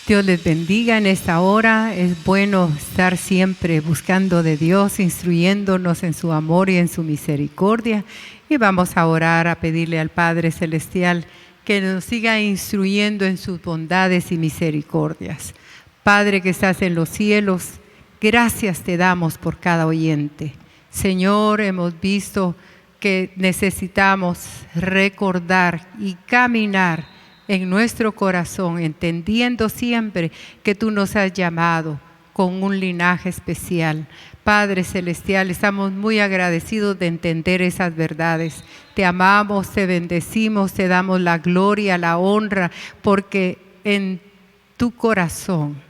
Dios les bendiga en esta hora. Es bueno estar siempre buscando de Dios, instruyéndonos en su amor y en su misericordia. Y vamos a orar, a pedirle al Padre Celestial que nos siga instruyendo en sus bondades y misericordias. Padre que estás en los cielos, gracias te damos por cada oyente. Señor, hemos visto que necesitamos recordar y caminar en nuestro corazón, entendiendo siempre que tú nos has llamado con un linaje especial. Padre Celestial, estamos muy agradecidos de entender esas verdades. Te amamos, te bendecimos, te damos la gloria, la honra, porque en tu corazón,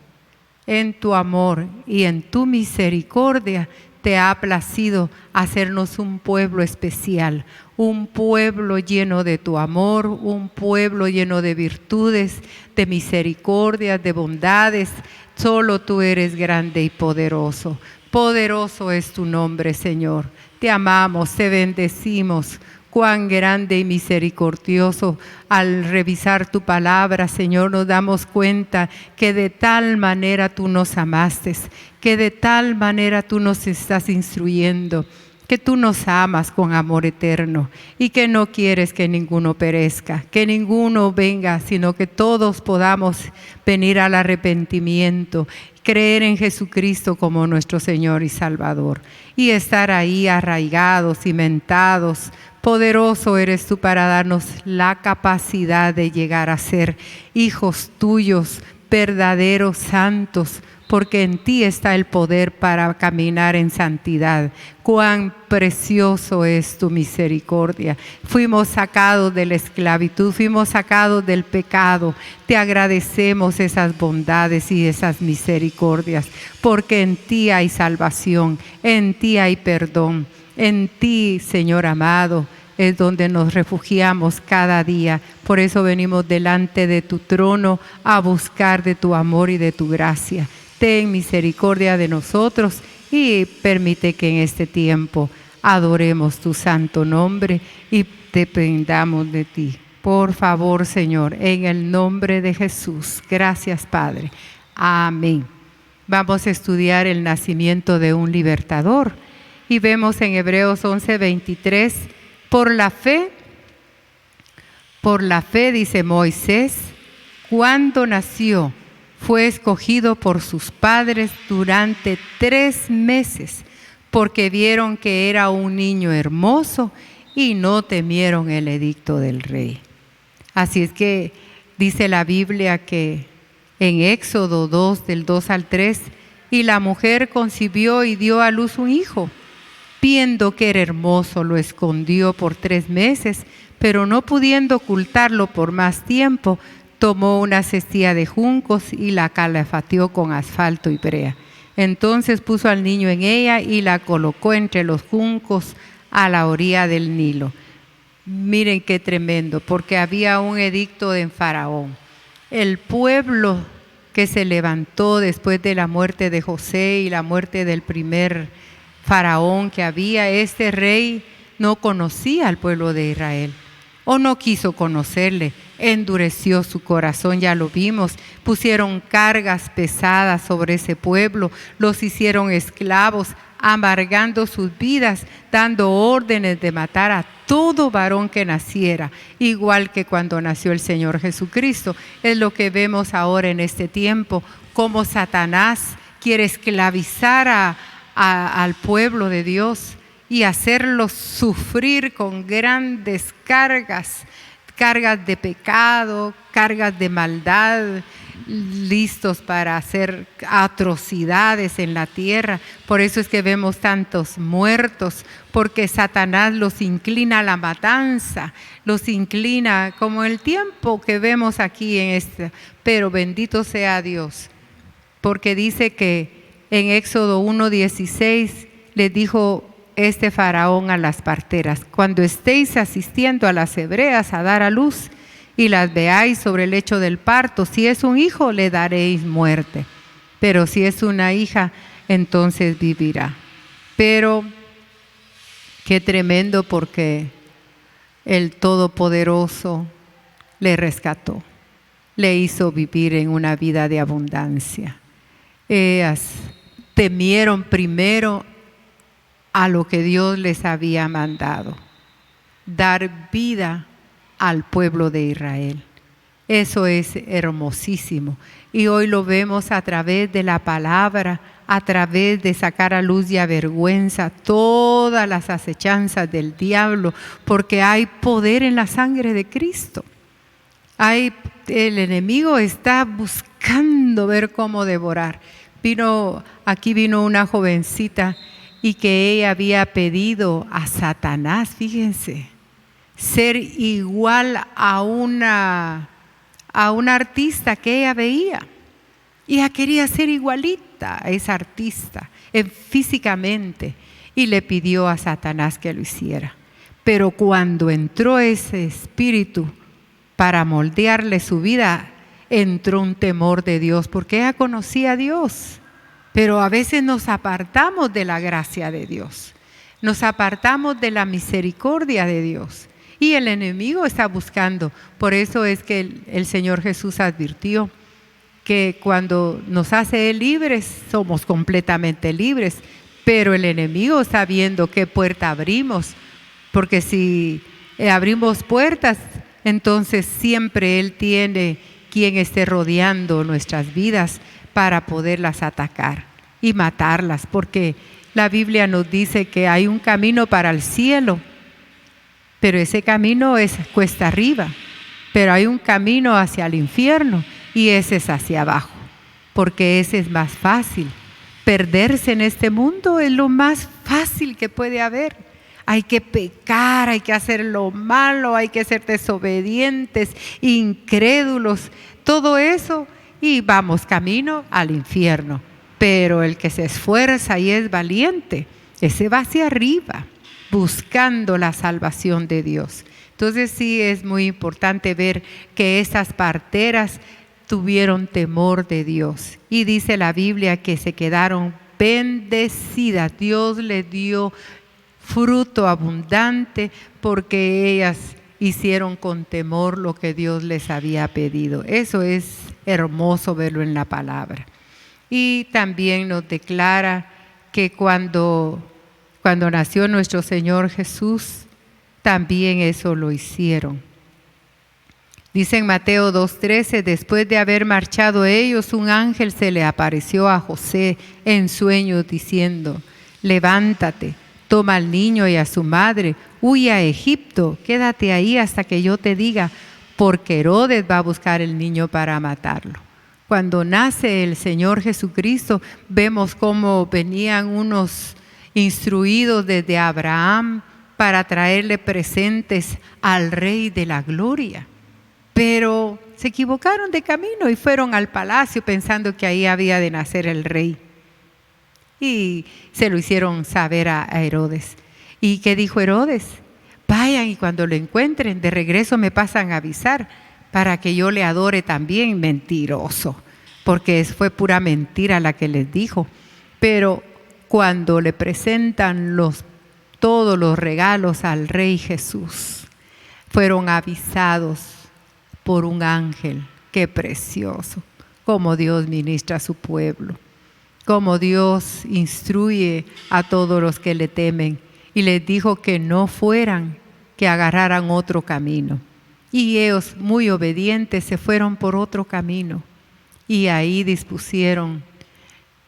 en tu amor y en tu misericordia, te ha placido hacernos un pueblo especial, un pueblo lleno de tu amor, un pueblo lleno de virtudes, de misericordia, de bondades. Solo tú eres grande y poderoso. Poderoso es tu nombre, Señor. Te amamos, te bendecimos. Cuán grande y misericordioso. Al revisar tu palabra, Señor, nos damos cuenta que de tal manera tú nos amaste, que de tal manera tú nos estás instruyendo, que tú nos amas con amor eterno y que no quieres que ninguno perezca, que ninguno venga, sino que todos podamos venir al arrepentimiento, creer en Jesucristo como nuestro Señor y Salvador y estar ahí arraigados, cimentados. Poderoso eres tú para darnos la capacidad de llegar a ser hijos tuyos, verdaderos santos, porque en ti está el poder para caminar en santidad. Cuán precioso es tu misericordia. Fuimos sacados de la esclavitud, fuimos sacados del pecado. Te agradecemos esas bondades y esas misericordias, porque en ti hay salvación, en ti hay perdón. En ti, Señor amado, es donde nos refugiamos cada día. Por eso venimos delante de tu trono a buscar de tu amor y de tu gracia. Ten misericordia de nosotros y permite que en este tiempo adoremos tu santo nombre y dependamos de ti. Por favor, Señor, en el nombre de Jesús. Gracias, Padre. Amén. Vamos a estudiar el nacimiento de un libertador. Y vemos en Hebreos 11:23, por la fe, dice Moisés, cuando nació, fue escogido por sus padres durante 3 meses, porque vieron que era un niño hermoso y no temieron el edicto del rey. Así es que dice la Biblia que en Éxodo 2, del 2 al 3, y la mujer concibió y dio a luz un hijo. Viendo que era hermoso, lo escondió por 3 meses, pero no pudiendo ocultarlo por más tiempo, tomó una cestilla de juncos y la calafateó con asfalto y brea. Entonces puso al niño en ella y la colocó entre los juncos a la orilla del Nilo. Miren qué tremendo, porque había un edicto de Faraón. El pueblo que se levantó después de la muerte de José y la muerte del primer Faraón que había, este rey no conocía al pueblo de Israel o no quiso conocerle, endureció su corazón, ya lo vimos, pusieron cargas pesadas sobre ese pueblo, los hicieron esclavos, amargando sus vidas, dando órdenes de matar a todo varón que naciera, igual que cuando nació el Señor Jesucristo. Es lo que vemos ahora en este tiempo, como Satanás quiere esclavizar al pueblo de Dios y hacerlos sufrir con grandes cargas de pecado, cargas de maldad, listos para hacer atrocidades en la tierra. Por eso es que vemos tantos muertos, porque Satanás los inclina a la matanza, los inclina como el tiempo que vemos aquí en este. Pero bendito sea Dios, porque dice que en Éxodo 1:16 les dijo este faraón a las parteras: cuando estéis asistiendo a las hebreas a dar a luz y las veáis sobre el lecho del parto, si es un hijo, le daréis muerte, pero si es una hija, entonces vivirá. Pero qué tremendo, porque el Todopoderoso le rescató. le hizo vivir en una vida de abundancia. Ellas temieron primero a lo que Dios les había mandado, dar vida al pueblo de Israel. Eso es hermosísimo. Y hoy lo vemos a través de la palabra, a través de sacar a luz y a vergüenza todas las acechanzas del diablo, porque hay poder en la sangre de Cristo. El enemigo está buscando ver cómo devorar. Aquí vino una jovencita y que ella había pedido a Satanás, fíjense, ser igual a una artista que ella veía. Ella quería ser igualita a esa artista físicamente y le pidió a Satanás que lo hiciera. Pero cuando entró ese espíritu para moldearle su vida, entró un temor de Dios porque ella conocía a Dios. Pero a veces nos apartamos de la gracia de Dios, nos apartamos de la misericordia de Dios. Y el enemigo está buscando. Por eso es que el Señor Jesús advirtió que cuando nos hace libres, somos completamente libres. Pero el enemigo está viendo qué puerta abrimos. Porque si abrimos puertas, entonces siempre Él tiene quien esté rodeando nuestras vidas para poderlas atacar y matarlas. Porque la Biblia nos dice que hay un camino para el cielo, pero ese camino es cuesta arriba, pero hay un camino hacia el infierno y ese es hacia abajo, porque ese es más fácil. Perderse en este mundo es lo más fácil que puede haber. Hay que pecar, hay que hacer lo malo, hay que ser desobedientes, incrédulos, todo eso, y vamos camino al infierno. Pero el que se esfuerza y es valiente, ese va hacia arriba, buscando la salvación de Dios. Entonces sí es muy importante ver que esas parteras tuvieron temor de Dios. Y dice la Biblia que se quedaron bendecidas. Dios les dio fruto abundante porque ellas hicieron con temor lo que Dios les había pedido. Eso es hermoso verlo en la palabra. Y también nos declara que cuando nació nuestro Señor Jesús, también eso lo hicieron. Dice en Mateo 2:13, después de haber marchado ellos, un ángel se le apareció a José en sueños diciendo, levántate, toma al niño y a su madre, huye a Egipto, quédate ahí hasta que yo te diga, porque Herodes va a buscar el niño para matarlo. Cuando nace el Señor Jesucristo, vemos cómo venían unos instruidos desde Abraham para traerle presentes al Rey de la Gloria. Pero se equivocaron de camino y fueron al palacio pensando que ahí había de nacer el rey. Y se lo hicieron saber a Herodes. ¿Y qué dijo Herodes? Vayan y cuando lo encuentren, de regreso me pasan a avisar para que yo le adore también. Mentiroso, porque fue pura mentira la que les dijo. Pero cuando le presentan todos los regalos al Rey Jesús, fueron avisados por un ángel. Qué precioso, cómo Dios ministra a su pueblo, cómo Dios instruye a todos los que le temen. Y les dijo que no fueran, que agarraran otro camino. Y ellos, muy obedientes, se fueron por otro camino. Y ahí dispusieron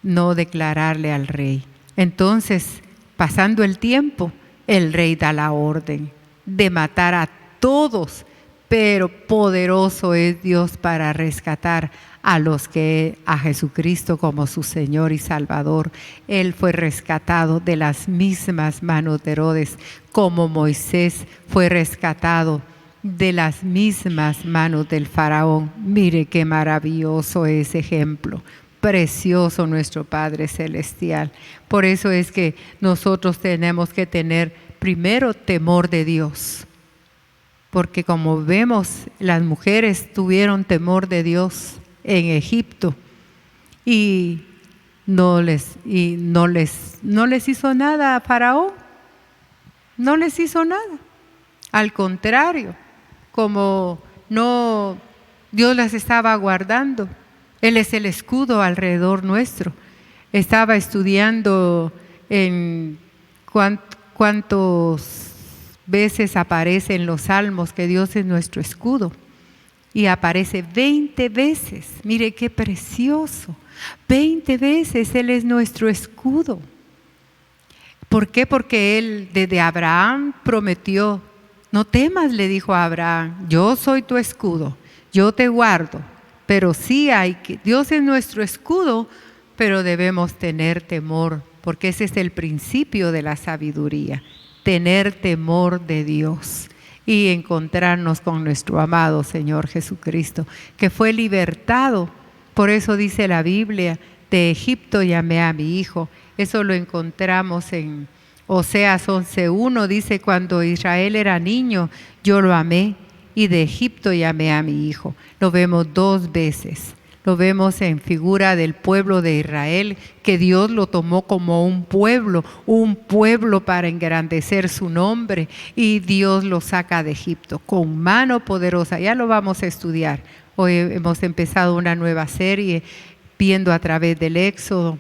no declararle al rey. Entonces, pasando el tiempo, el rey da la orden de matar a todos, pero poderoso es Dios para rescatar a Jesucristo como su Señor y Salvador. Él fue rescatado de las mismas manos de Herodes, como Moisés fue rescatado de las mismas manos del faraón. Mire qué maravilloso es ejemplo. Precioso nuestro Padre Celestial. Por eso es que nosotros tenemos que tener primero temor de Dios. Porque como vemos, las mujeres tuvieron temor de Dios en Egipto y no les hizo nada a Faraón. No les hizo nada. Al contrario, como no Dios las estaba guardando. Él es el escudo alrededor nuestro. Estaba estudiando en cuántas veces aparece en los Salmos que Dios es nuestro escudo. Y aparece 20 veces. Mire qué precioso. 20 veces Él es nuestro escudo. ¿Por qué? Porque Él desde Abraham prometió, no temas, le dijo a Abraham, yo soy tu escudo, yo te guardo. Pero sí Dios es nuestro escudo, pero debemos tener temor, porque ese es el principio de la sabiduría, tener temor de Dios y encontrarnos con nuestro amado Señor Jesucristo, que fue libertado. Por eso dice la Biblia, de Egipto llamé a mi hijo. Eso lo encontramos en Oseas 11:1, dice, cuando Israel era niño, yo lo amé y de Egipto llamé a mi hijo. Lo vemos 2 veces. Lo vemos en figura del pueblo de Israel, que Dios lo tomó como un pueblo para engrandecer su nombre, y Dios lo saca de Egipto con mano poderosa. Ya lo vamos a estudiar. Hoy hemos empezado una nueva serie viendo a través del Éxodo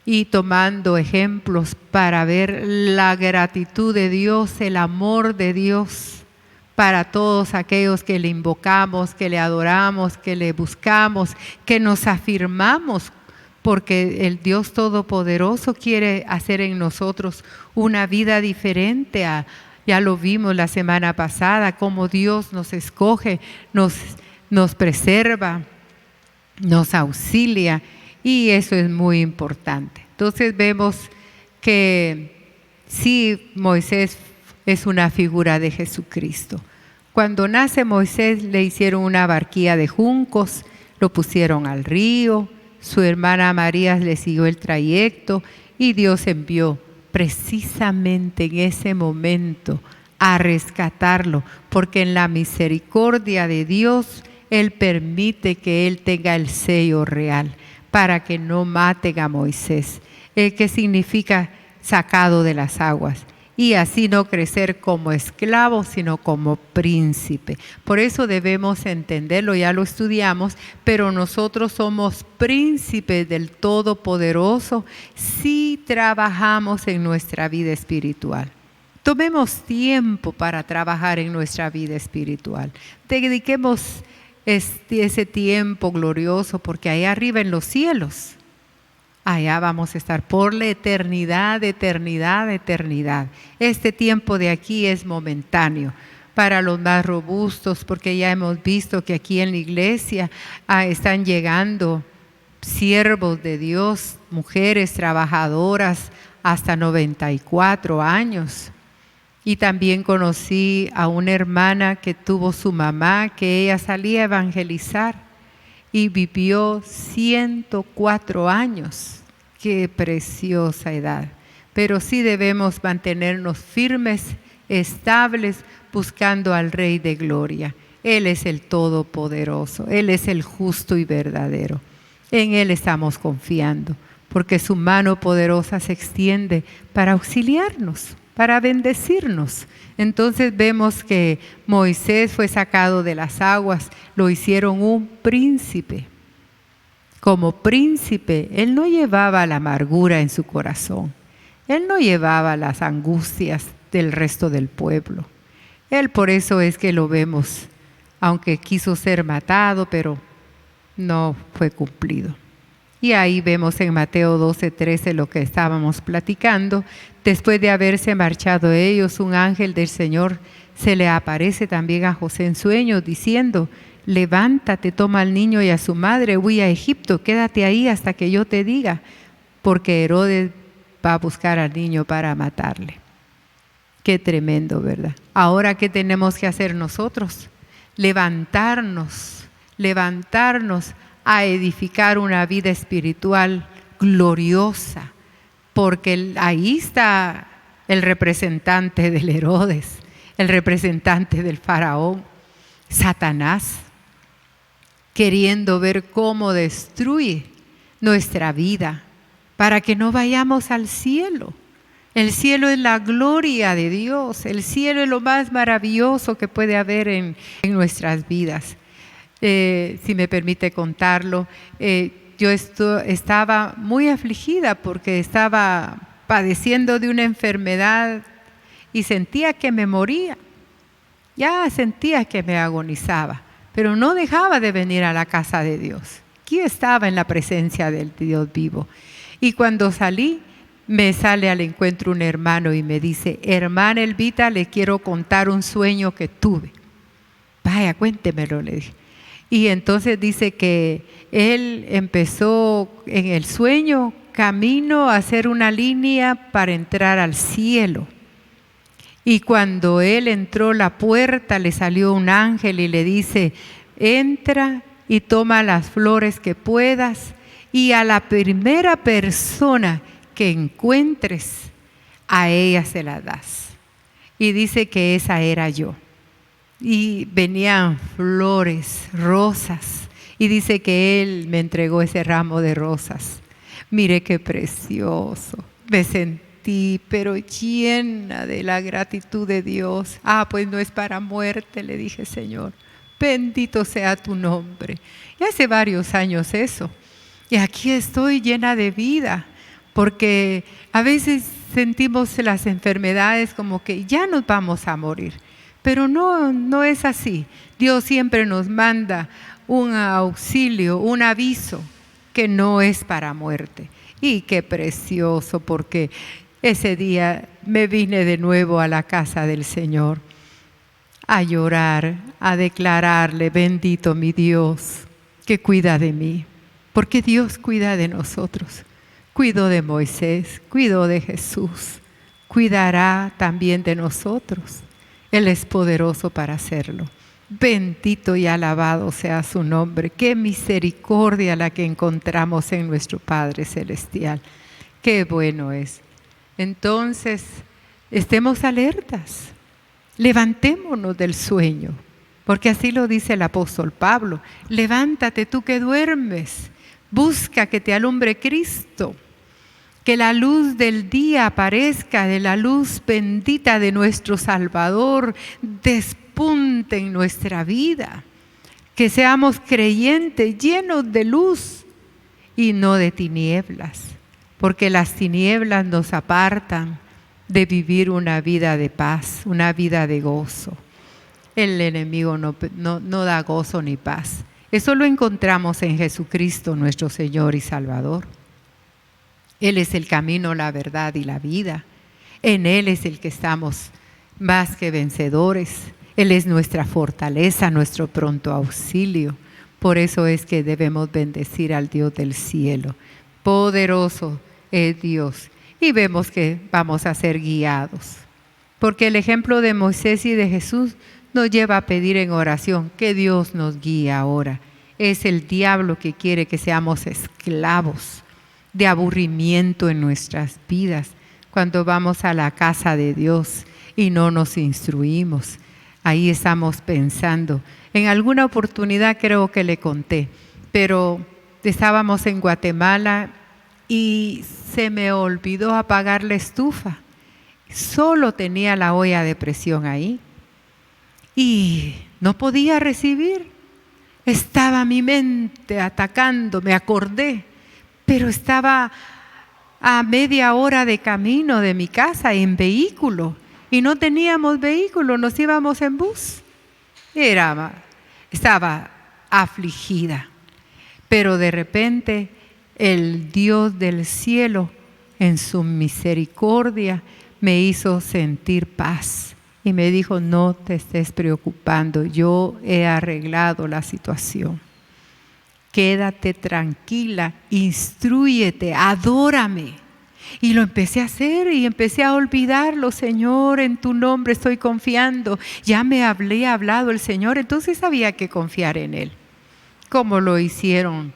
y tomando ejemplos para ver la gratitud de Dios, el amor de Dios para todos aquellos que le invocamos, que le adoramos, que le buscamos, que nos afirmamos, porque el Dios Todopoderoso quiere hacer en nosotros una vida diferente. Ya lo vimos la semana pasada, cómo Dios nos escoge, nos preserva, nos auxilia, y eso es muy importante. Entonces vemos que sí, Moisés es una figura de Jesucristo. Cuando nace Moisés le hicieron una barquilla de juncos, lo pusieron al río, su hermana María le siguió el trayecto y Dios envió precisamente en ese momento a rescatarlo, porque en la misericordia de Dios Él permite que Él tenga el sello real para que no maten a Moisés. ¿Qué significa sacado de las aguas? Y así no crecer como esclavo, sino como príncipe. Por eso debemos entenderlo, ya lo estudiamos, pero nosotros somos príncipes del Todopoderoso si trabajamos en nuestra vida espiritual. Tomemos tiempo para trabajar en nuestra vida espiritual. Dediquemos ese tiempo glorioso, porque allá arriba en los cielos, allá vamos a estar por la eternidad, eternidad, eternidad. Este tiempo de aquí es momentáneo para los más robustos, porque ya hemos visto que aquí en la iglesia están llegando siervos de Dios, mujeres trabajadoras hasta 94 años. Y también conocí a una hermana que tuvo su mamá, que ella salía a evangelizar y vivió 104 años. ¡Qué preciosa edad! Pero sí debemos mantenernos firmes, estables, buscando al Rey de Gloria. Él es el Todopoderoso, Él es el justo y verdadero. En Él estamos confiando, porque su mano poderosa se extiende para auxiliarnos, para bendecirnos. Entonces vemos que Moisés fue sacado de las aguas, lo hicieron un príncipe. Como príncipe, él no llevaba la amargura en su corazón, él no llevaba las angustias del resto del pueblo. Él, por eso es que lo vemos, aunque quiso ser matado, pero no fue cumplido. Y ahí vemos en Mateo 12:13 lo que estábamos platicando. Después de haberse marchado ellos, un ángel del Señor se le aparece también a José en sueños, diciendo: levántate, toma al niño y a su madre, huye a Egipto, quédate ahí hasta que yo te diga, porque Herodes va a buscar al niño para matarle. Qué tremendo, ¿verdad? Ahora, ¿qué tenemos que hacer nosotros? Levantarnos a edificar una vida espiritual gloriosa, porque ahí está el representante del Herodes, el representante del faraón, Satanás, queriendo ver cómo destruye nuestra vida para que no vayamos al cielo. El cielo es la gloria de Dios, el cielo es lo más maravilloso que puede haber en nuestras vidas. si me permite contarlo. Yo estaba muy afligida porque estaba padeciendo de una enfermedad y sentía que me moría. Ya sentía que me agonizaba, pero no dejaba de venir a la casa de Dios. Aquí estaba en la presencia del Dios vivo. Y cuando salí, me sale al encuentro un hermano y me dice: hermana Elvita, le quiero contar un sueño que tuve. Vaya, cuéntemelo, le dije. Y entonces dice que él empezó en el sueño camino a hacer una línea para entrar al cielo. Y cuando él entró la puerta, le salió un ángel y le dice: entra y toma las flores que puedas, y a la primera persona que encuentres, a ella se la das. Y dice que esa era yo. Y venían flores, rosas, y dice que él me entregó ese ramo de rosas. Mire qué precioso. Me sentí pero llena de la gratitud de Dios. Pues no es para muerte, le dije: Señor, bendito sea tu nombre. Y hace varios años eso. Y aquí estoy llena de vida, porque a veces sentimos las enfermedades como que ya nos vamos a morir. Pero no es así. Dios siempre nos manda un auxilio, un aviso que no es para muerte. Y qué precioso, porque ese día me vine de nuevo a la casa del Señor a llorar, a declararle: bendito mi Dios, que cuida de mí, porque Dios cuida de nosotros. Cuidó de Moisés, cuidó de Jesús, cuidará también de nosotros. Él es poderoso para hacerlo. Bendito y alabado sea su nombre. Qué misericordia la que encontramos en nuestro Padre Celestial. Qué bueno es. Entonces, estemos alertas. Levantémonos del sueño, porque así lo dice el apóstol Pablo: levántate tú que duermes, busca que te alumbre Cristo, que la luz del día aparezca, de la luz bendita de nuestro Salvador despunte en nuestra vida, que seamos creyentes llenos de luz y no de tinieblas, porque las tinieblas nos apartan de vivir una vida de paz, una vida de gozo. El enemigo no da gozo ni paz. Eso lo encontramos en Jesucristo, nuestro Señor y Salvador. Él es el camino, la verdad y la vida. En Él es el que estamos más que vencedores. Él es nuestra fortaleza, nuestro pronto auxilio. Por eso es que debemos bendecir al Dios del cielo. Poderoso es Dios. Y vemos que vamos a ser guiados. Porque el ejemplo de Moisés y de Jesús nos lleva a pedir en oración que Dios nos guíe ahora. Es el diablo que quiere que seamos esclavos de aburrimiento en nuestras vidas cuando vamos a la casa de Dios y no nos instruimos. Ahí estamos pensando. En alguna oportunidad creo que le conté, pero estábamos en Guatemala y se me olvidó apagar la estufa. Solo tenía la olla de presión ahí y no podía recibir. Estaba mi mente atacando, me acordé, pero estaba a media hora de camino de mi casa en vehículo y no teníamos vehículo, nos íbamos en bus. Estaba afligida, pero de repente el Dios del cielo en su misericordia me hizo sentir paz y me dijo: no te estés preocupando, yo he arreglado la situación. Quédate tranquila, instrúyete, adórame. Y lo empecé a hacer y empecé a olvidarlo. Señor, en tu nombre estoy confiando. Ya me hablado el Señor, entonces había que confiar en Él. Como lo hicieron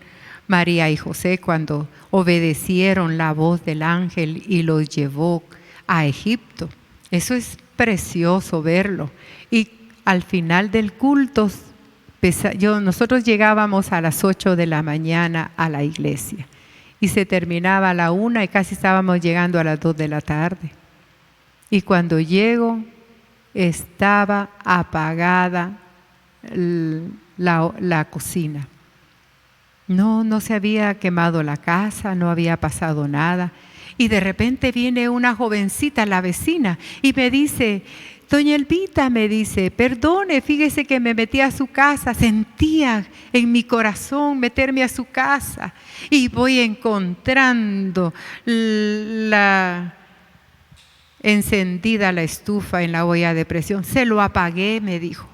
María y José cuando obedecieron la voz del ángel y los llevó a Egipto. Eso es precioso verlo. Y al final del culto, nosotros llegábamos a las 8 de la mañana a la iglesia y se terminaba a la 1 y casi estábamos llegando a las 2 de la tarde. Y cuando llego estaba apagada la cocina. No se había quemado la casa, no había pasado nada. Y de repente viene una jovencita, la vecina, y me dice, doña Elvita, me dice, perdone, fíjese que me metí a su casa, sentía en mi corazón meterme a su casa y voy encontrando encendida la estufa en la olla de presión. Se lo apagué, me dijo.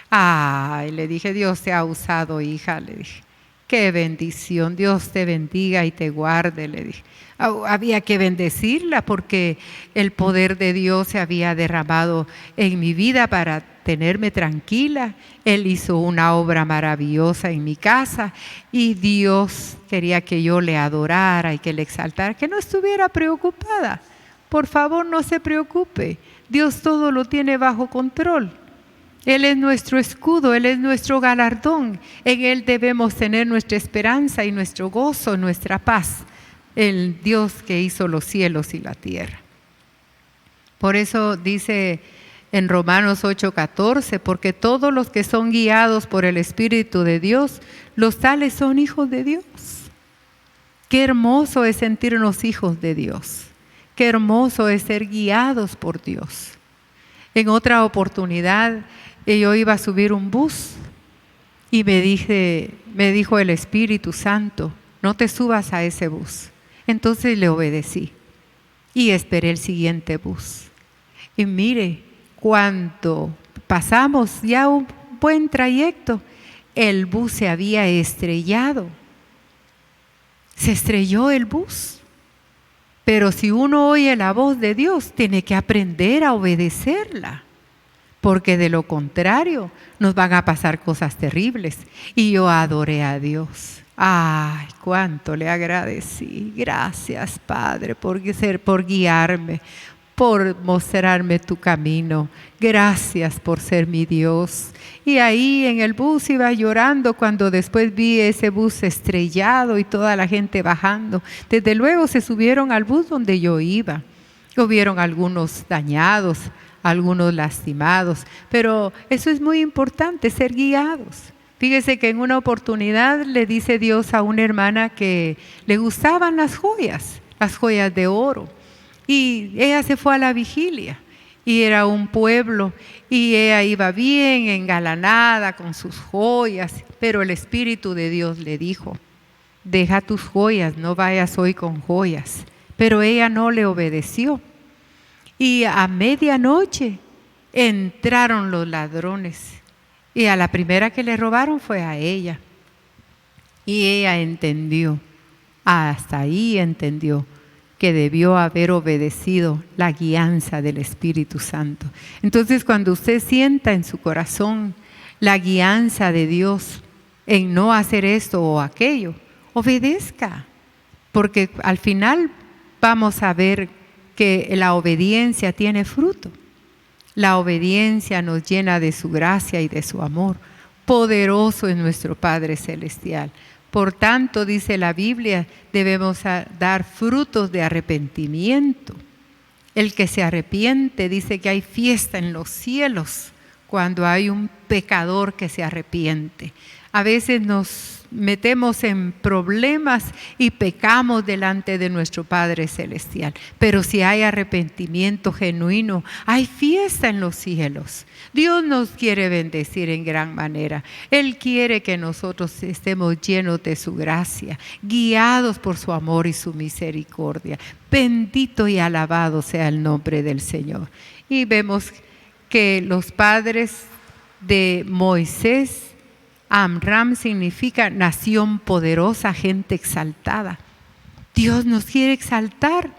Ay, le dije, Dios te ha usado, hija, le dije. Qué bendición, Dios te bendiga y te guarde, le dije. Había que bendecirla porque el poder de Dios se había derramado en mi vida para tenerme tranquila. Él hizo una obra maravillosa en mi casa y Dios quería que yo le adorara y que le exaltara, que no estuviera preocupada. Por favor, no se preocupe, Dios todo lo tiene bajo control. Él es nuestro escudo, Él es nuestro galardón. En Él debemos tener nuestra esperanza y nuestro gozo, nuestra paz. El Dios que hizo los cielos y la tierra. Por eso dice en Romanos 8:14, porque todos los que son guiados por el Espíritu de Dios, los tales son hijos de Dios. Qué hermoso es sentirnos hijos de Dios. Qué hermoso es ser guiados por Dios. En otra oportunidad, yo iba a subir un bus y me dijo el Espíritu Santo, no te subas a ese bus. Entonces le obedecí y esperé el siguiente bus. Y mire, cuando pasamos ya un buen trayecto, el bus se había estrellado. Se estrelló el bus. Pero si uno oye la voz de Dios, tiene que aprender a obedecerla. Porque de lo contrario nos van a pasar cosas terribles. Y yo adoré a Dios. Ay, cuánto le agradecí. Gracias, Padre, por guiarme, por mostrarme tu camino. Gracias por ser mi Dios. Y ahí en el bus iba llorando cuando después vi ese bus estrellado y toda la gente bajando. Desde luego se subieron al bus donde yo iba. Hubieron algunos dañados, algunos lastimados, pero eso es muy importante, ser guiados. Fíjese que en una oportunidad le dice Dios a una hermana que le gustaban las joyas de oro, y ella se fue a la vigilia, y era un pueblo, y ella iba bien engalanada con sus joyas, pero el Espíritu de Dios le dijo, deja tus joyas, no vayas hoy con joyas, pero ella no le obedeció. Y a medianoche entraron los ladrones y a la primera que le robaron fue a ella. Y ella entendió, hasta ahí entendió que debió haber obedecido la guianza del Espíritu Santo. Entonces, cuando usted sienta en su corazón la guianza de Dios en no hacer esto o aquello, obedezca, porque al final vamos a ver que la obediencia tiene fruto. La obediencia nos llena de su gracia y de su amor. Poderoso es nuestro Padre Celestial. Por tanto, dice la Biblia, debemos dar frutos de arrepentimiento. El que se arrepiente dice que hay fiesta en los cielos cuando hay un pecador que se arrepiente. A veces nos metemos en problemas y pecamos delante de nuestro Padre Celestial. Pero si hay arrepentimiento genuino, hay fiesta en los cielos. Dios nos quiere bendecir en gran manera. Él quiere que nosotros estemos llenos de su gracia, guiados por su amor y su misericordia. Bendito y alabado sea el nombre del Señor. Y vemos que los padres de Moisés, Amram significa nación poderosa, gente exaltada. Dios nos quiere exaltar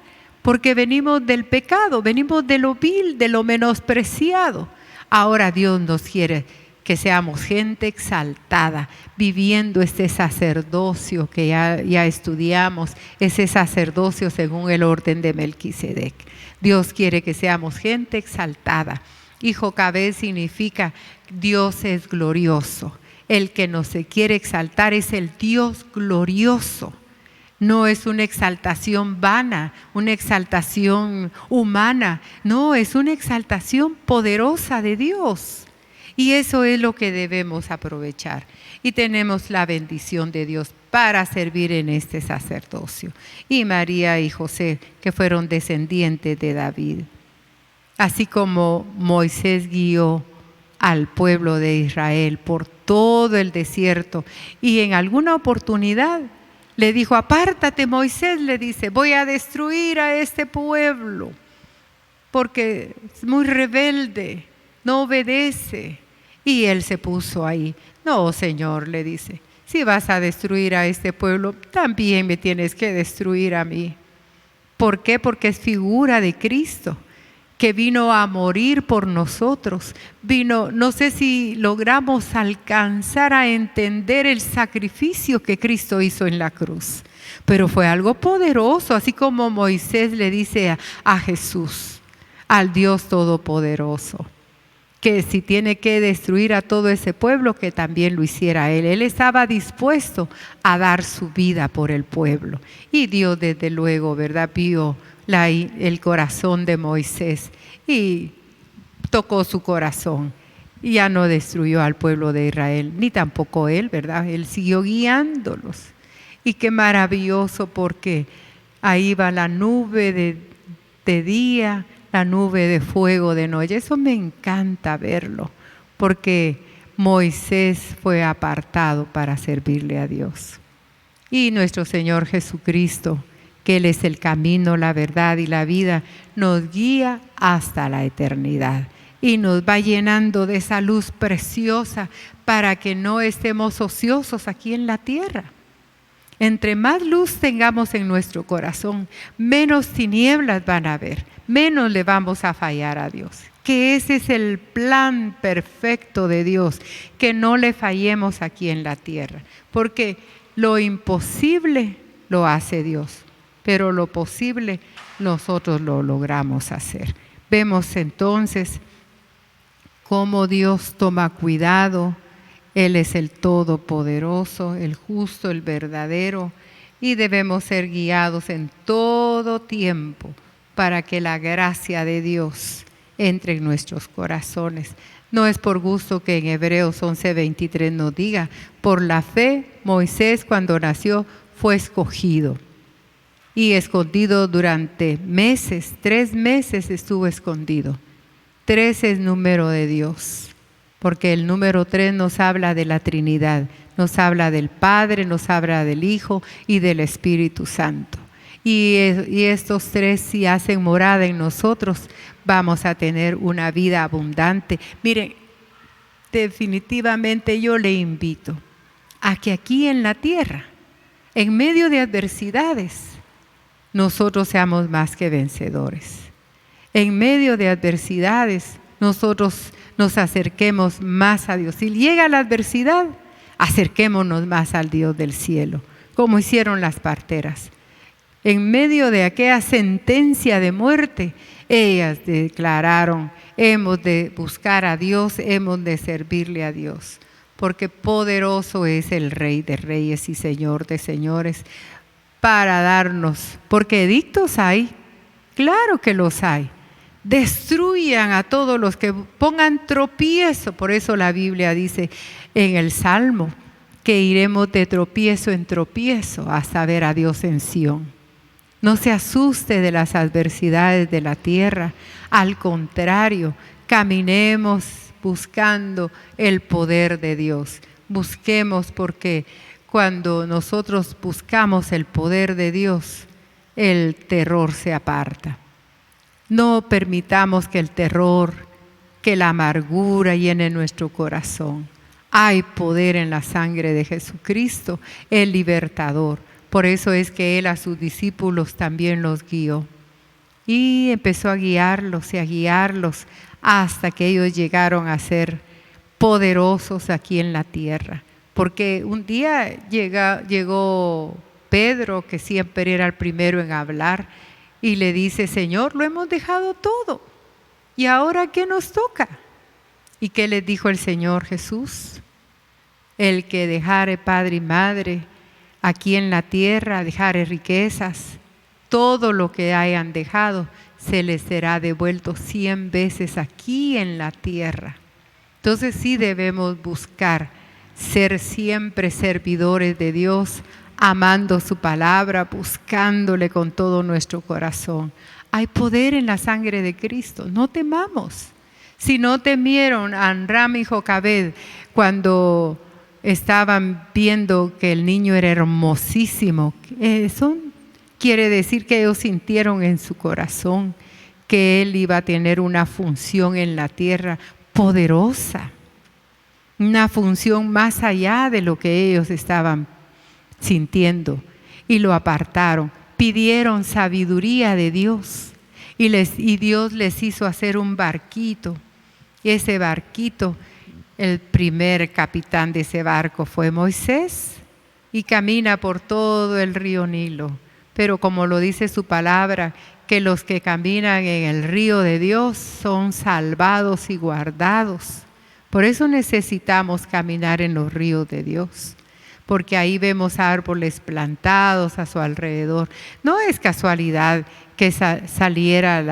porque venimos del pecado, venimos de lo vil, de lo menospreciado. Ahora Dios nos quiere que seamos gente exaltada, viviendo este sacerdocio que ya estudiamos, ese sacerdocio según el orden de Melquisedec. Dios quiere que seamos gente exaltada. Y Jocabed significa Dios es glorioso. El que nos quiere exaltar es el Dios glorioso. No es una exaltación vana, una exaltación humana. No, es una exaltación poderosa de Dios. Y eso es lo que debemos aprovechar. Y tenemos la bendición de Dios para servir en este sacerdocio. Y María y José, que fueron descendientes de David. Así como Moisés guió al pueblo de Israel por todo el desierto y en alguna oportunidad le dijo: apártate, Moisés, le dice, voy a destruir a este pueblo porque es muy rebelde, no obedece. Y él se puso ahí. No, Señor, le dice, si vas a destruir a este pueblo, también me tienes que destruir a mí. ¿Por qué? Porque es figura de Cristo, que vino a morir por nosotros. No sé si logramos alcanzar a entender el sacrificio que Cristo hizo en la cruz, pero fue algo poderoso, así como Moisés le dice a Jesús, al Dios Todopoderoso, que si tiene que destruir a todo ese pueblo, que también lo hiciera él. Él estaba dispuesto a dar su vida por el pueblo. Y Dios, desde luego, ¿verdad?, vio el corazón de Moisés y tocó su corazón. Y ya no destruyó al pueblo de Israel, ni tampoco él, ¿verdad? Él siguió guiándolos. Y qué maravilloso, porque ahí va la nube de día, la nube de fuego de noche. Eso me encanta verlo, porque Moisés fue apartado para servirle a Dios. Y nuestro Señor Jesucristo, que Él es el camino, la verdad y la vida, nos guía hasta la eternidad y nos va llenando de esa luz preciosa para que no estemos ociosos aquí en la tierra. Entre más luz tengamos en nuestro corazón, menos tinieblas van a haber, menos le vamos a fallar a Dios. Que ese es el plan perfecto de Dios, que no le fallemos aquí en la tierra, porque lo imposible lo hace Dios, pero lo posible nosotros lo logramos hacer. Vemos entonces cómo Dios toma cuidado. Él es el Todopoderoso, el justo, el verdadero, y debemos ser guiados en todo tiempo para que la gracia de Dios entre en nuestros corazones. No es por gusto que en Hebreos 11:23 nos diga: por la fe Moisés, cuando nació, fue escogido y escondido durante meses. 3 meses estuvo escondido. 3 es número de Dios, porque el número 3 nos habla de la Trinidad, nos habla del Padre, nos habla del Hijo y del Espíritu Santo. Y estos 3, si hacen morada en nosotros, vamos a tener una vida abundante. Miren, definitivamente yo le invito a que aquí en la tierra, en medio de adversidades, nosotros seamos más que vencedores. En medio de adversidades, nosotros nos acerquemos más a Dios. Si llega la adversidad, acerquémonos más al Dios del cielo, como hicieron las parteras. En medio de aquella sentencia de muerte, ellas declararon: hemos de buscar a Dios, hemos de servirle a Dios, porque poderoso es el Rey de Reyes y Señor de Señores para darnos, porque edictos hay, claro que los hay. Destruyan a todos los que pongan tropiezo. Por eso la Biblia dice en el Salmo que iremos de tropiezo en tropiezo hasta ver a Dios en Sión. No se asuste de las adversidades de la tierra. Al contrario, caminemos buscando el poder de Dios. Busquemos, porque cuando nosotros buscamos el poder de Dios, el terror se aparta. No permitamos que el terror, que la amargura llene nuestro corazón. Hay poder en la sangre de Jesucristo, el libertador. Por eso es que Él a sus discípulos también los guió. Y empezó a guiarlos y a guiarlos hasta que ellos llegaron a ser poderosos aquí en la tierra. Porque un día llegó Pedro, que siempre era el primero en hablar, y le dice: Señor, lo hemos dejado todo, ¿y ahora qué nos toca? ¿Y qué les dijo el Señor Jesús? El que dejare padre y madre aquí en la tierra, dejare riquezas, todo lo que hayan dejado, se les será devuelto 100 veces aquí en la tierra. Entonces sí debemos buscar ser siempre servidores de Dios, amando su palabra, buscándole con todo nuestro corazón. Hay poder en la sangre de Cristo, no temamos. Si no temieron a Amram y Jocabed cuando estaban viendo que el niño era hermosísimo, eso quiere decir que ellos sintieron en su corazón que él iba a tener una función en la tierra poderosa, una función más allá de lo que ellos estaban sintiendo, y lo apartaron. Pidieron sabiduría de Dios y Dios les hizo hacer un barquito. Y ese barquito, el primer capitán de ese barco fue Moisés, y camina por todo el río Nilo. Pero como lo dice su palabra, que los que caminan en el río de Dios son salvados y guardados. Por eso necesitamos caminar en los ríos de Dios, porque ahí vemos árboles plantados a su alrededor. No es casualidad que saliera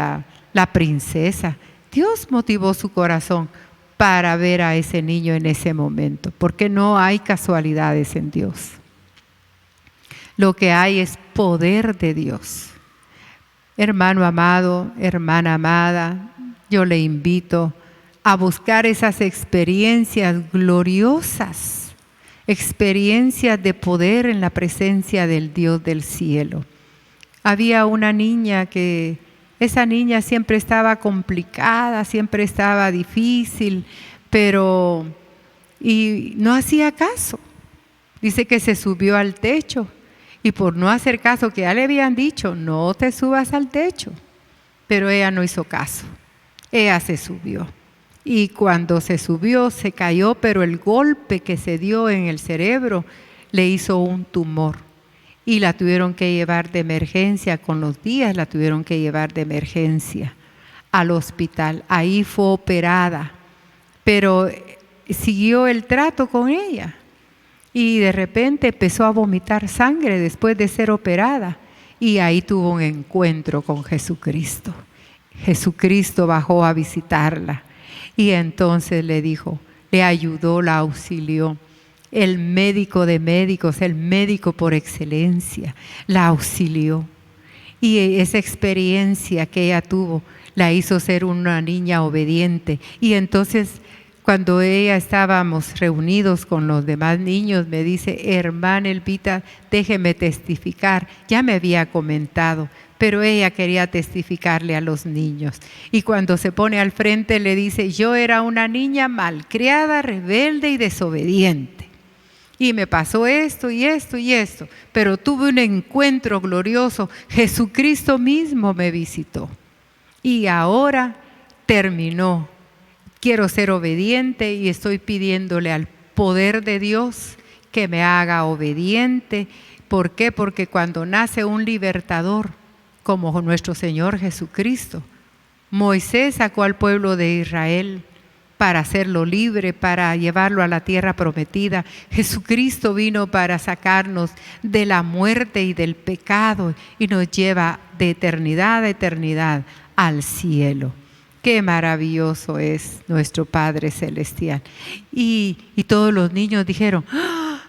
la princesa. Dios motivó su corazón para ver a ese niño en ese momento, porque no hay casualidades en Dios. Lo que hay es poder de Dios. Hermano amado, hermana amada, yo le invito a buscar esas experiencias gloriosas, experiencias de poder en la presencia del Dios del cielo. Había una niña que, esa niña siempre estaba complicada, siempre estaba difícil, y no hacía caso. Dice que se subió al techo, y por no hacer caso, que ya le habían dicho, no te subas al techo, pero ella no hizo caso. Ella se subió. Y cuando se subió, se cayó, pero el golpe que se dio en el cerebro le hizo un tumor. Y la tuvieron que llevar de emergencia, con los días la tuvieron que llevar de emergencia al hospital. Ahí fue operada, pero siguió el trato con ella. Y de repente empezó a vomitar sangre después de ser operada. Y ahí tuvo un encuentro con Jesucristo. Jesucristo bajó a visitarla. Y entonces le dijo, le ayudó, la auxilió. El médico de médicos, el médico por excelencia, la auxilió. Y esa experiencia que ella tuvo la hizo ser una niña obediente. Y entonces, cuando estábamos reunidos con los demás niños, me dice, hermana Elvita, déjeme testificar. Ya me había comentado, pero ella quería testificarle a los niños. Y cuando se pone al frente le dice, yo era una niña malcriada, rebelde y desobediente. Y me pasó esto y esto y esto, pero tuve un encuentro glorioso. Jesucristo mismo me visitó. Y ahora terminó. Quiero ser obediente y estoy pidiéndole al poder de Dios que me haga obediente. ¿Por qué? Porque cuando nace un libertador, como nuestro Señor Jesucristo, Moisés sacó al pueblo de Israel para hacerlo libre, para llevarlo a la tierra prometida. Jesucristo vino para sacarnos de la muerte y del pecado y nos lleva de eternidad a eternidad al cielo. Qué maravilloso es nuestro Padre Celestial. Y todos los niños dijeron, ¡ah!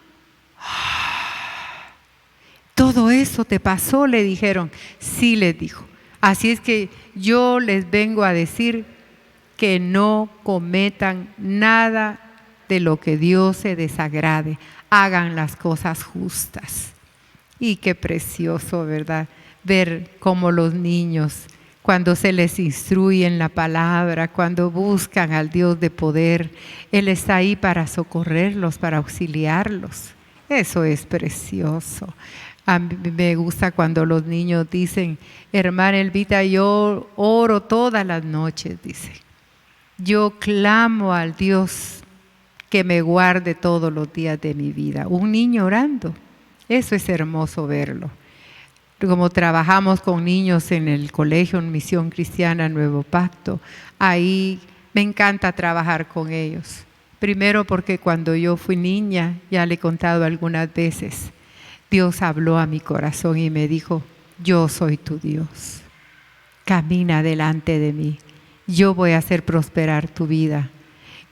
¿Todo eso te pasó? Le dijeron. Sí, les dijo. Así es que yo les vengo a decir que no cometan nada de lo que Dios se desagrade. Hagan las cosas justas. Y qué precioso, ¿verdad? Ver cómo los niños, cuando se les instruye en la palabra, cuando buscan al Dios de poder, Él está ahí para socorrerlos, para auxiliarlos. Eso es precioso. A mí me gusta cuando los niños dicen, hermana Elvita, yo oro todas las noches, dice. Yo clamo al Dios que me guarde todos los días de mi vida. Un niño orando, eso es hermoso verlo. Como trabajamos con niños en el colegio, en Misión Cristiana Nuevo Pacto, ahí me encanta trabajar con ellos. Primero porque cuando yo fui niña, ya le he contado algunas veces, Dios habló a mi corazón y me dijo, yo soy tu Dios, camina delante de mí, yo voy a hacer prosperar tu vida.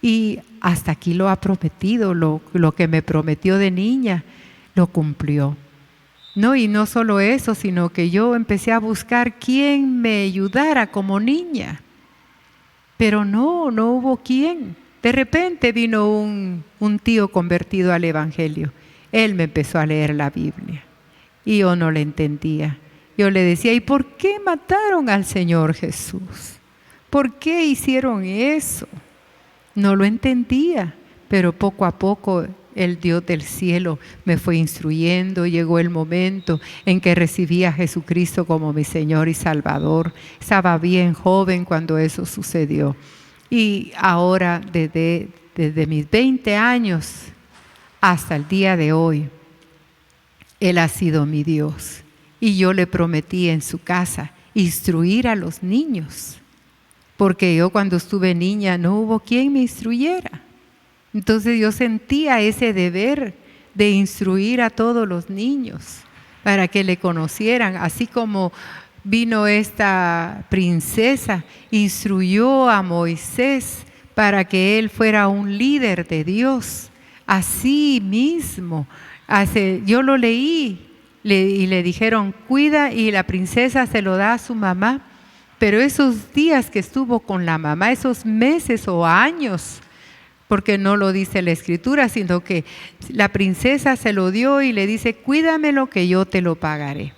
Y hasta aquí lo ha prometido, lo que me prometió de niña, lo cumplió. No, y no solo eso, sino que yo empecé a buscar quién me ayudara como niña. Pero no hubo quién. De repente vino un tío convertido al Evangelio. Él me empezó a leer la Biblia y yo no le entendía. Yo le decía, ¿y por qué mataron al Señor Jesús? ¿Por qué hicieron eso? No lo entendía, pero poco a poco el Dios del cielo me fue instruyendo. Llegó el momento en que recibí a Jesucristo como mi Señor y Salvador. Estaba bien joven cuando eso sucedió. Y ahora, desde mis 20 años hasta el día de hoy, Él ha sido mi Dios. Y yo le prometí en su casa instruir a los niños. Porque yo cuando estuve niña no hubo quien me instruyera. Entonces yo sentía ese deber de instruir a todos los niños para que le conocieran. Así como vino esta princesa, instruyó a Moisés para que él fuera un líder de Dios. Así mismo, yo lo leí y le dijeron, cuida, y la princesa se lo da a su mamá. Pero esos días que estuvo con la mamá, esos meses o años, porque no lo dice la Escritura, sino que la princesa se lo dio y le dice, cuídamelo que yo te lo pagaré.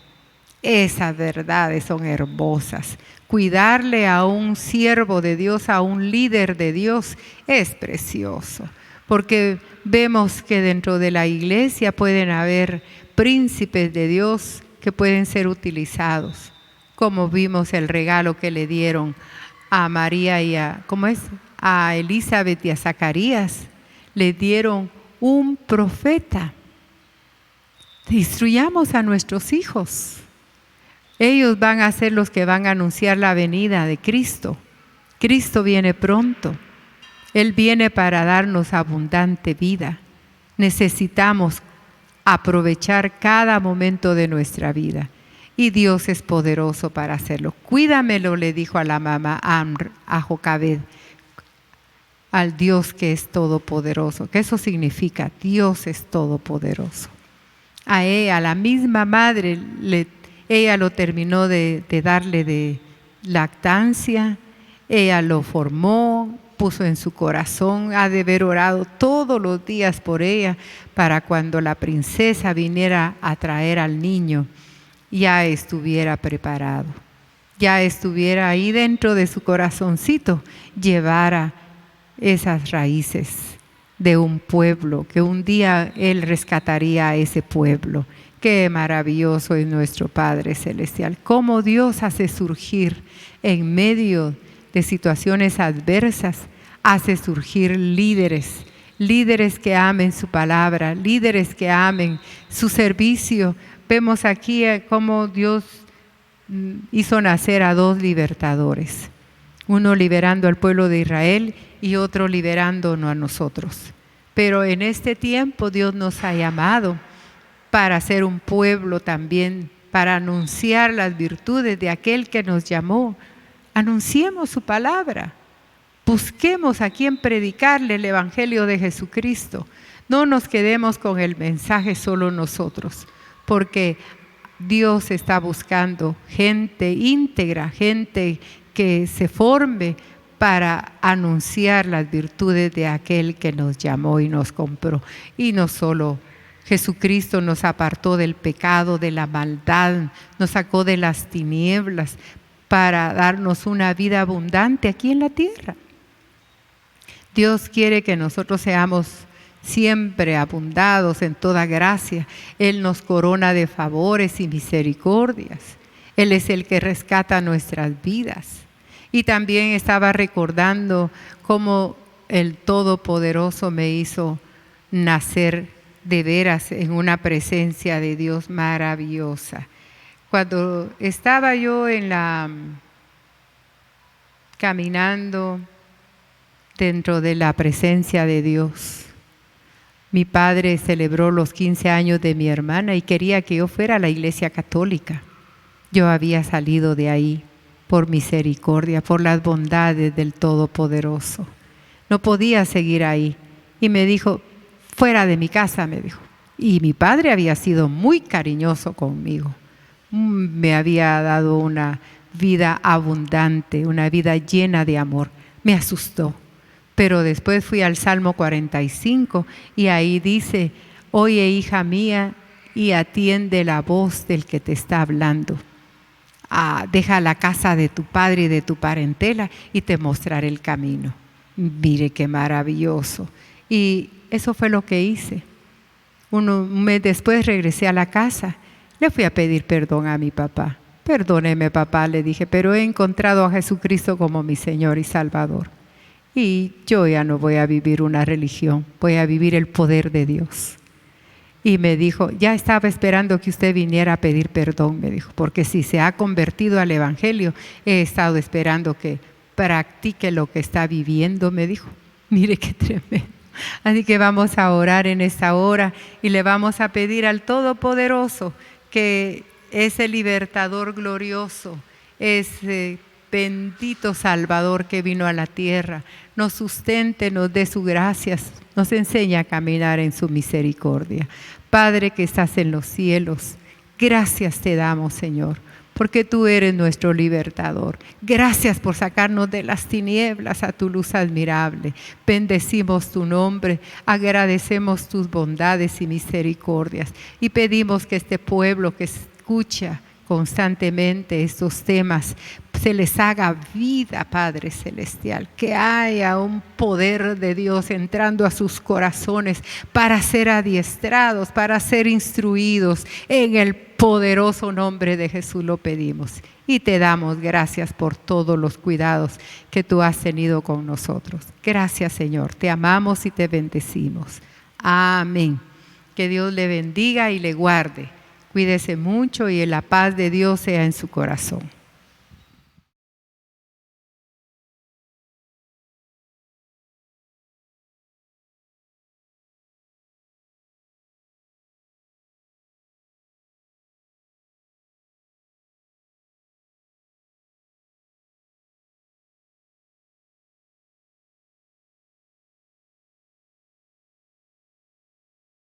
Esas verdades son hermosas. Cuidarle a un siervo de Dios, a un líder de Dios, es precioso. Porque vemos que dentro de la iglesia pueden haber príncipes de Dios que pueden ser utilizados. Como vimos el regalo que le dieron a María y a Elizabeth y a Zacarías. Le dieron un profeta. Instruyamos a nuestros hijos. Ellos van a ser los que van a anunciar la venida de Cristo. Cristo viene pronto. Él viene para darnos abundante vida. Necesitamos aprovechar cada momento de nuestra vida. Y Dios es poderoso para hacerlo. Cuídamelo, le dijo a la mamá a Jocabed, al Dios que es todopoderoso. ¿Qué eso significa? Dios es todopoderoso. A ella, la misma madre, ella lo terminó de darle de lactancia, ella lo formó, puso en su corazón, ha de haber orado todos los días por ella para cuando la princesa viniera a traer al niño, ya estuviera preparado, ya estuviera ahí dentro de su corazoncito, llevara esas raíces de un pueblo, que un día Él rescataría a ese pueblo. Qué maravilloso es nuestro Padre Celestial, cómo Dios hace surgir en medio de situaciones adversas, hace surgir líderes, líderes que amen su palabra, líderes que amen su servicio. Vemos aquí cómo Dios hizo nacer a dos libertadores, uno liberando al pueblo de Israel y otro liberándonos a nosotros. Pero en este tiempo Dios nos ha llamado para ser un pueblo también, para anunciar las virtudes de aquel que nos llamó. Anunciemos su palabra, busquemos a quien predicarle el Evangelio de Jesucristo. No nos quedemos con el mensaje solo nosotros, porque Dios está buscando gente íntegra, gente que se forme para anunciar las virtudes de aquel que nos llamó y nos compró. Y no solo Jesucristo nos apartó del pecado, de la maldad, nos sacó de las tinieblas para darnos una vida abundante aquí en la tierra. Dios quiere que nosotros seamos siempre abundados en toda gracia. Él nos corona de favores y misericordias. Él es el que rescata nuestras vidas. Y también estaba recordando cómo el Todopoderoso me hizo nacer de veras en una presencia de Dios maravillosa. Cuando estaba yo caminando dentro de la presencia de Dios, mi padre celebró los 15 años de mi hermana y quería que yo fuera a la iglesia católica. Yo había salido de ahí por misericordia, por las bondades del Todopoderoso. no podía seguir ahí. Y me dijo, fuera de mi casa, me dijo. Y mi padre había sido muy cariñoso conmigo. Me había dado una vida abundante, una vida llena de amor. Me asustó. Pero después fui al Salmo 45 y ahí dice, oye hija mía y atiende la voz del que te está hablando. Deja la casa de tu padre y de tu parentela y te mostraré el camino. Mire qué maravilloso. Y eso fue lo que hice. Un mes después regresé a la casa. Le fui a pedir perdón a mi papá. Perdóneme, papá, le dije, pero he encontrado a Jesucristo como mi Señor y Salvador. Y yo ya no voy a vivir una religión, voy a vivir el poder de Dios. Y me dijo, ya estaba esperando que usted viniera a pedir perdón, me dijo, porque si se ha convertido al Evangelio, he estado esperando que practique lo que está viviendo, me dijo. Mire qué tremendo. Así que vamos a orar en esta hora y le vamos a pedir al Todopoderoso, que ese libertador glorioso, ese bendito Salvador que vino a la tierra, nos sustente, nos dé su gracias, nos enseñe a caminar en su misericordia. Padre que estás en los cielos, gracias te damos, Señor, porque tú eres nuestro libertador. Gracias por sacarnos de las tinieblas a tu luz admirable. Bendecimos tu nombre, agradecemos tus bondades y misericordias y pedimos que este pueblo que escucha constantemente estos temas se les haga vida, Padre Celestial, que haya un poder de Dios entrando a sus corazones para ser adiestrados, para ser instruidos. En el poderoso nombre de Jesús lo pedimos y te damos gracias por todos los cuidados que tú has tenido con nosotros. Gracias, Señor, te amamos y te bendecimos. Amén. Que Dios le bendiga y le guarde. Cuídese mucho y la paz de Dios sea en su corazón.